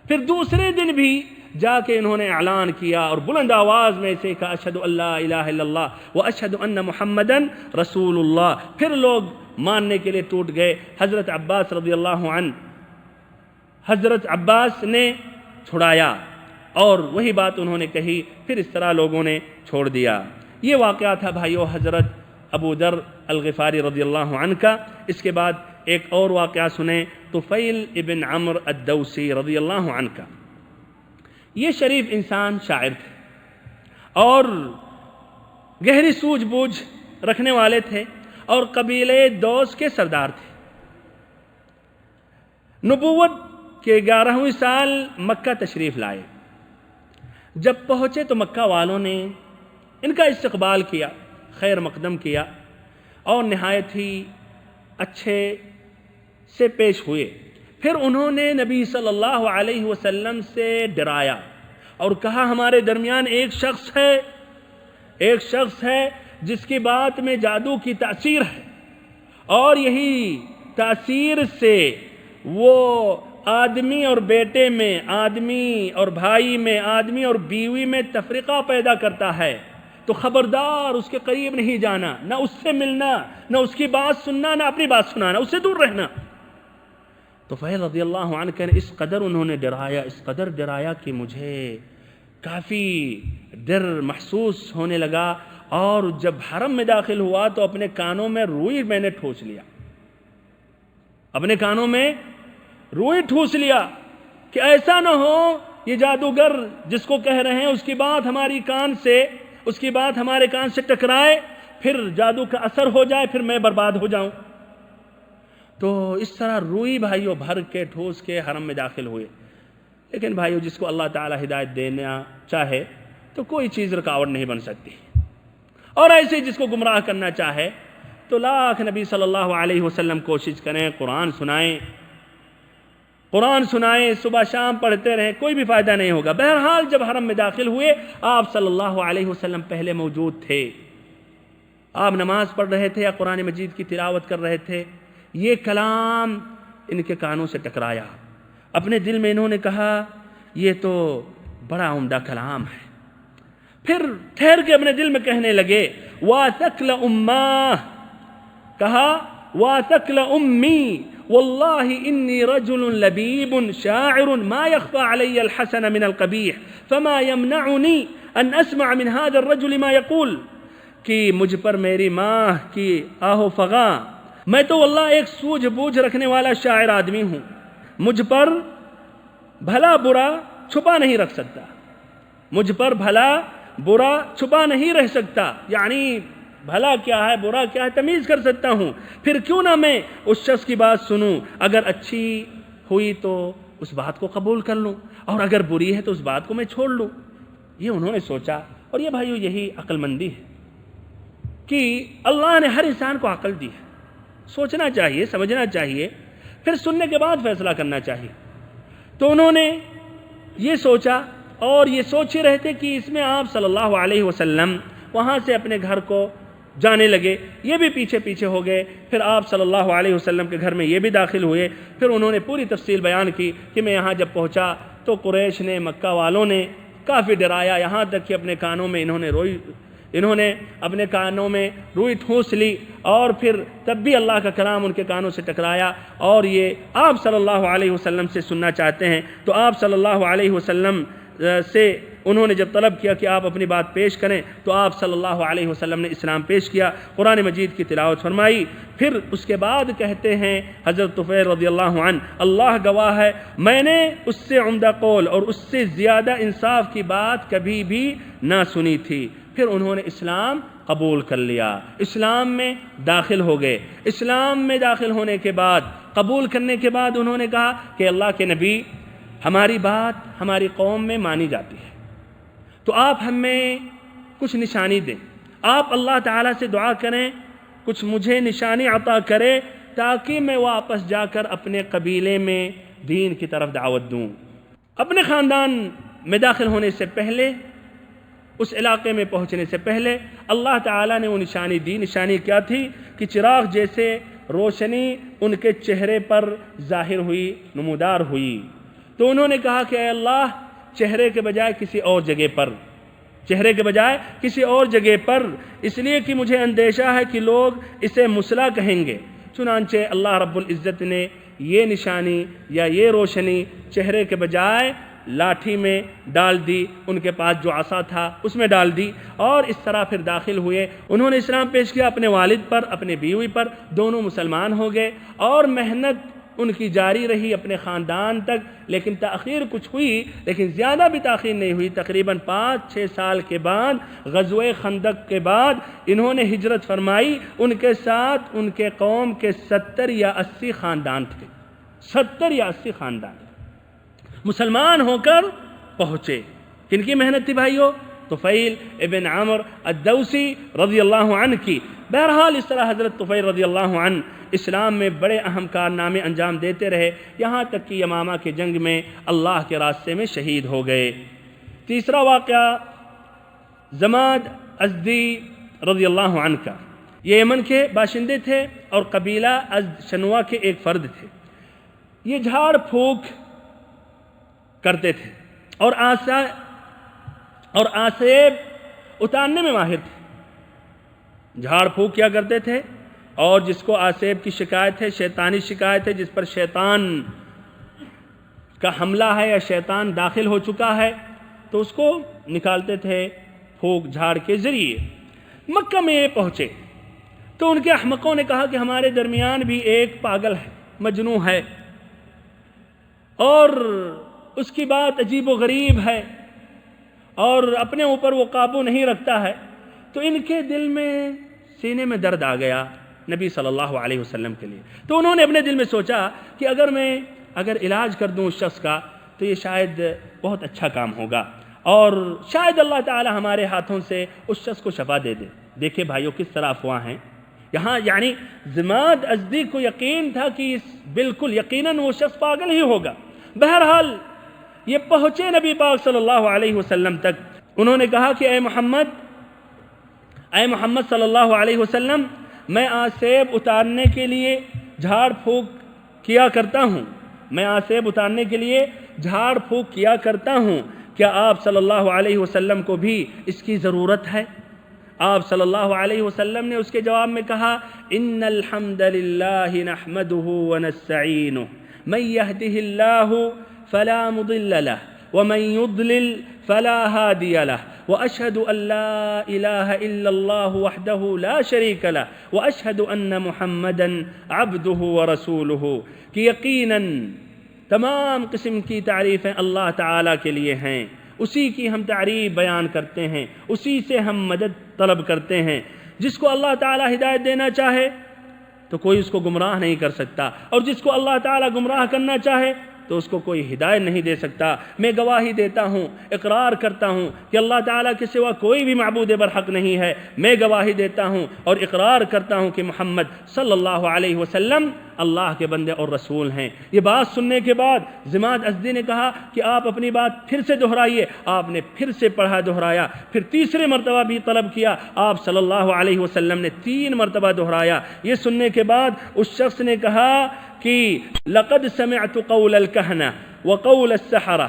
پھر دوسرے دن بھی جا کے انہوں نے اعلان کیا اور بلند آواز میں سے کہا اشہد ان لا الہ الا اللہ و اشہد ان محمدن رسول اللہ. پھر لوگ ماننے کے لیے ٹوٹ گئے. حضرت عباس رضی اللہ عنہ، حضرت عباس نے چھڑایا اور وہی بات انہوں نے کہی. پھر اس طرح لوگوں نے چھوڑ دیا. یہ واقعہ تھا بھائیو حضرت ابو ذر الغفاری رضی اللہ عنہ کا. اس کے بعد ایک اور واقعہ سنیں طفیل ابن عمرو الدوسی رضی اللہ عنہ کا. یہ شریف انسان شاعر تھے اور گہری سوجھ بوجھ رکھنے والے تھے اور قبیلے دوس کے سردار تھے. نبوت کے 11ویں سال مکہ تشریف لائے. جب پہنچے تو مکہ والوں نے ان کا استقبال کیا، خیر مقدم کیا اور نہایت ہی اچھے سے پیش ہوئے. پھر انہوں نے نبی صلی اللہ علیہ وسلم سے ڈرایا اور کہا ہمارے درمیان ایک شخص ہے جس کی بات میں جادو کی تاثیر ہے اور یہی تاثیر سے وہ آدمی اور بیٹے میں، آدمی اور بھائی میں، آدمی اور بیوی میں تفرقہ پیدا کرتا ہے. تو خبردار اس کے قریب نہیں جانا، نہ اس سے ملنا، نہ اس کی بات سننا، نہ اپنی بات سنانا، اس سے دور رہنا. تو فیض رضی اللہ عنہ کہ اس قدر انہوں نے ڈرایا کہ مجھے کافی ڈر محسوس ہونے لگا. اور جب حرم میں داخل ہوا تو اپنے کانوں میں روئی میں نے ٹھوس لیا، اپنے کانوں میں روئی ٹھوس لیا کہ ایسا نہ ہو یہ جادوگر جس کو کہہ رہے ہیں اس کی بات ہمارے کان سے ٹکرائے، پھر جادو کا اثر ہو جائے، پھر میں برباد ہو جاؤں. تو اس طرح روئی بھائیوں بھر کے ٹھوس کے حرم میں داخل ہوئے. لیکن بھائیوں جس کو اللہ تعالی ہدایت دینا چاہے تو کوئی چیز رکاوٹ نہیں بن سکتی، اور ایسے جس کو گمراہ کرنا چاہے تو لاکھ نبی صلی اللہ علیہ وسلم کوشش کریں، قرآن سنائیں، صبح شام پڑھتے رہیں، کوئی بھی فائدہ نہیں ہوگا. بہرحال جب حرم میں داخل ہوئے آپ صلی اللہ علیہ وسلم پہلے موجود تھے. آپ نماز پڑھ رہے تھے یا قرآن مجید کی تلاوت کر رہے تھے. یہ کلام ان کے کانوں سے ٹکرایا. اپنے دل میں انہوں نے کہا یہ تو بڑا عمدہ کلام ہے. پھر ٹھہر کے اپنے دل میں کہنے لگے وَاثَقْلَ أُمَّا، کہا وَاثَقْلَ أُمِّي وَاللَّهِ إِنِّي رَجُلٌ لَبِيبٌ شَاعِرٌ مَا يَخْفَى عَلَيَّ الْحَسَنَ مِنَ الْقَبِيحِ فَمَا يَمْنَعُنِي أَنْ أَسْمَعَ مِنْ هَذَا الرَّجُلِ مَا يَقُولُ. کہ مجھ پر میری ماں کی آہ و فغاں، میں تو واللہ ایک سوجھ بوجھ رکھنے والا شاعر آدمی ہوں، مجھ پر بھلا برا چھپا نہیں رکھ سکتا، مجھ پر بھلا برا چھپا نہیں رہ سکتا. یعنی بھلا کیا ہے برا کیا ہے تمیز کر سکتا ہوں. پھر کیوں نہ میں اس شخص کی بات سنوں، اگر اچھی ہوئی تو اس بات کو قبول کر لوں، اور اگر بری ہے تو اس بات کو میں چھوڑ لوں. یہ انہوں نے سوچا. اور یہ بھائیو یہی عقل مندی ہے کہ اللہ نے ہر انسان کو عقل دی ہے. سوچنا چاہیے، سمجھنا چاہیے، پھر سننے کے بعد فیصلہ کرنا چاہیے. تو انہوں نے یہ سوچا اور یہ سوچ ہی رہتے کہ اس میں آپ صلی اللہ علیہ وسلم وہاں سے اپنے گھر کو جانے لگے. یہ بھی پیچھے پیچھے ہو گئے. پھر آپ صلی اللہ علیہ وسلم کے گھر میں یہ بھی داخل ہوئے. پھر انہوں نے پوری تفصیل بیان کی کہ میں یہاں جب پہنچا تو قریش نے، مکہ والوں نے کافی ڈرایا، یہاں تک کہ اپنے کانوں میں انہوں نے اپنے کانوں میں روئی ٹھونس لی، اور پھر تب بھی اللہ کا کلام ان کے کانوں سے ٹکرایا اور یہ آپ صلی اللہ علیہ وسلم سے سننا چاہتے ہیں. تو آپ صلی اللہ علیہ وسلم سے انہوں نے جب طلب کیا کہ آپ اپنی بات پیش کریں تو آپ صلی اللہ علیہ وسلم نے اسلام پیش کیا، قرآن مجید کی تلاوت فرمائی. پھر اس کے بعد کہتے ہیں حضرت طفیل رضی اللہ عنہ، اللہ گواہ ہے میں نے اس سے عمدہ قول اور اس سے زیادہ انصاف کی بات کبھی بھی نہ سنی تھی. پھر انہوں نے اسلام قبول کر لیا، اسلام میں داخل ہو گئے. اسلام میں داخل ہونے کے بعد، قبول کرنے کے بعد انہوں نے کہا کہ اللہ کے نبی، ہماری بات ہماری قوم میں مانی جاتی ہے، تو آپ ہمیں کچھ نشانی دیں. آپ اللہ تعالیٰ سے دعا کریں کچھ مجھے نشانی عطا کرے تاکہ میں واپس جا کر اپنے قبیلے میں دین کی طرف دعوت دوں. اپنے خاندان میں داخل ہونے سے پہلے، اس علاقے میں پہنچنے سے پہلے اللہ تعالیٰ نے وہ نشانی دی. نشانی کیا تھی کہ چراغ جیسے روشنی ان کے چہرے پر ظاہر ہوئی، نمودار ہوئی. تو انہوں نے کہا کہ اے اللہ، چہرے کے بجائے کسی اور جگہ پر، چہرے کے بجائے کسی اور جگہ پر، اس لیے کہ مجھے اندیشہ ہے کہ لوگ اسے مسلح کہیں گے. چنانچہ اللہ رب العزت نے یہ نشانی یا یہ روشنی چہرے کے بجائے لاٹھی میں ڈال دی، ان کے پاس جو عصا تھا اس میں ڈال دی، اور اس طرح پھر داخل ہوئے. انہوں نے اسلام پیش کیا اپنے والد پر، اپنے بیوی پر، دونوں مسلمان ہو گئے. اور محنت ان کی جاری رہی اپنے خاندان تک، لیکن تاخیر کچھ ہوئی، لیکن زیادہ بھی تاخیر نہیں ہوئی. تقریباً 5-6 سال کے بعد، غزوہ خندق کے بعد انہوں نے ہجرت فرمائی. ان کے ساتھ ان کے قوم کے 70 یا 80 خاندان تھے. 70 یا 80 خاندان مسلمان ہو کر پہنچے. کن کی محنت تھی بھائیو؟ طفیل ابن عمر الدوسی رضی اللہ عنہ کی. بہرحال اس طرح حضرت طفیل رضی اللہ عنہ اسلام میں بڑے اہم کارنامے انجام دیتے رہے، یہاں تک کہ یمامہ کے جنگ میں اللہ کے راستے میں شہید ہو گئے. تیسرا واقعہ زماد ازدی رضی اللہ عنہ کا. یہ یمن کے باشندے تھے اور قبیلہ ازد شنوا کے ایک فرد تھے. یہ جھاڑ پھونک کرتے تھے اور آسیب اتارنے میں ماہر تھے. جھاڑ پھونک کیا کرتے تھے، اور جس کو آسیب کی شکایت ہے، شیطانی شکایت ہے، جس پر شیطان کا حملہ ہے یا شیطان داخل ہو چکا ہے، تو اس کو نکالتے تھے پھونک جھاڑ کے ذریعے. مکہ میں یہ پہنچے تو ان کے احمقوں نے کہا کہ ہمارے درمیان بھی ایک پاگل ہے، مجنون ہے، اور اس کی بات عجیب و غریب ہے اور اپنے اوپر وہ قابو نہیں رکھتا ہے. تو ان کے دل میں، سینے میں درد آ گیا نبی صلی اللہ علیہ وسلم کے لیے. تو انہوں نے اپنے دل میں سوچا کہ اگر علاج کر دوں اس شخص کا تو یہ شاید بہت اچھا کام ہوگا، اور شاید اللہ تعالی ہمارے ہاتھوں سے اس شخص کو شفا دے دے. دیکھیں بھائیو کس طرح افواہ ہیں یہاں. یعنی زماد ازدی کو یقین تھا کہ بالکل یقیناً وہ شخص پاگل ہی ہوگا. بہرحال یہ پہنچے نبی پاک صلی اللہ علیہ وسلم تک. انہوں نے کہا کہ اے محمد صلی اللہ علیہ وسلم، میں آسیب اتارنے کے لیے جھاڑ پھونک کیا کرتا ہوں، میں آسیب اتارنے کے لیے جھاڑ پھونک کیا کرتا ہوں، کیا آپ صلی اللہ علیہ وسلم کو بھی اس کی ضرورت ہے؟ آپ صلی اللہ علیہ وسلم نے اس کے جواب میں کہا ان الحمد للہ نحمده ونستعینه من يهده الله فلا مضل له ومن يضلل فلا هادي له واشهد ان لا اله الا الله وحده لا شريك له واشهد ان محمدا عبده ورسوله کہ یقیناً تمام قسم کی تعریفیں اللہ تعالیٰ کے لیے ہیں، اسی کی ہم تعریف بیان کرتے ہیں، اسی سے ہم مدد طلب کرتے ہیں. جس کو اللہ تعالیٰ ہدایت دینا چاہے تو کوئی اس کو گمراہ نہیں کر سکتا، اور جس کو اللہ تعالیٰ گمراہ کرنا چاہے تو اس کو کوئی ہدایت نہیں دے سکتا۔ میں گواہی دیتا ہوں، اقرار کرتا ہوں کہ اللہ تعالیٰ کے سوا کوئی بھی معبود برحق نہیں ہے۔ میں گواہی دیتا ہوں اور اقرار کرتا ہوں کہ محمد صلی اللہ علیہ وسلم اللہ کے بندے اور رسول ہیں۔ یہ بات سننے کے بعد ضماد ازدی نے کہا کہ آپ اپنی بات پھر سے دہرائیے۔ آپ نے پھر سے پڑھا، دہرایا، پھر تیسرے مرتبہ بھی طلب کیا۔ آپ صلی اللہ علیہ وسلم نے 3 مرتبہ دہرایا۔ یہ سننے کے بعد اس شخص نے کہا کہ لقد سمعت قول الكهنة وقول السحرة،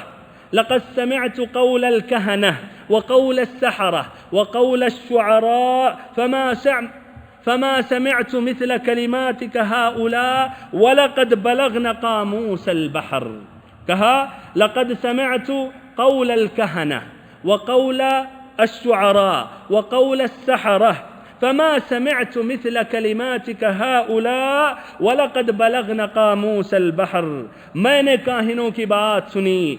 لقد سمعت قول الكهنة وقول السحرة وقول الشعراء فما سمعت مثل كلماتك هؤلاء ولقد بلغن قاموس البحر۔ کہا لقد سمعت قول الكهنة وقول الشعراء وقول السحرة فما سمعت مثل كلماتك هؤلاء ولقد بلغن قاموس البحر۔ میں نے کاہنوں کی بات سنی،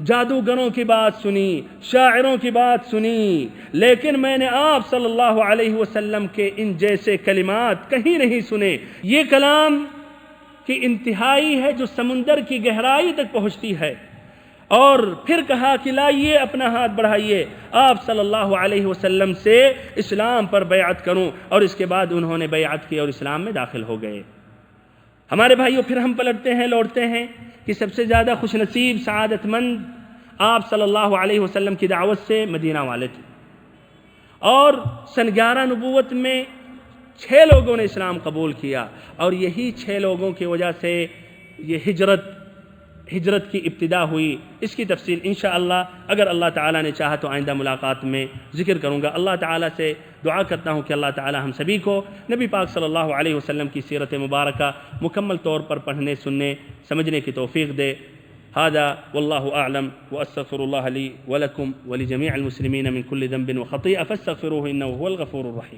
جادوگروں کی بات سنی، شاعروں کی بات سنی، لیکن میں نے آپ صلی اللہ علیہ وسلم کے ان جیسے کلمات کہیں نہیں سنے۔ یہ کلام کی انتہائی ہے جو سمندر کی گہرائی تک پہنچتی ہے۔ اور پھر کہا کہ لائیے اپنا ہاتھ بڑھائیے، آپ صلی اللہ علیہ وسلم سے اسلام پر بیعت کروں، اور اس کے بعد انہوں نے بیعت کی اور اسلام میں داخل ہو گئے۔ ہمارے بھائیوں، پھر ہم پلٹتے ہیں، لوٹتے ہیں کہ سب سے زیادہ خوش نصیب، سعادت مند آپ صلی اللہ علیہ وسلم کی دعوت سے مدینہ والے تھے، اور سن 11 نبوت میں 6 لوگوں نے اسلام قبول کیا، اور یہی 6 لوگوں کی وجہ سے یہ ہجرت کی ابتدا ہوئی۔ اس کی تفصیل انشاءاللہ اگر اللہ تعالیٰ نے چاہا تو آئندہ ملاقات میں ذکر کروں گا۔ اللہ تعالیٰ سے دعا کرتا ہوں کہ اللہ تعالیٰ ہم سبھی کو نبی پاک صلی اللہ علیہ وسلم کی سیرت مبارکہ مکمل طور پر پڑھنے، سننے، سمجھنے کی توفیق دے۔ هذا والله أعلم، وأستغفر الله لي ولكم ولجميع المسلمين من كل ذنب وخطيئة فاستغفروه إنه هو الغفور الرحيم۔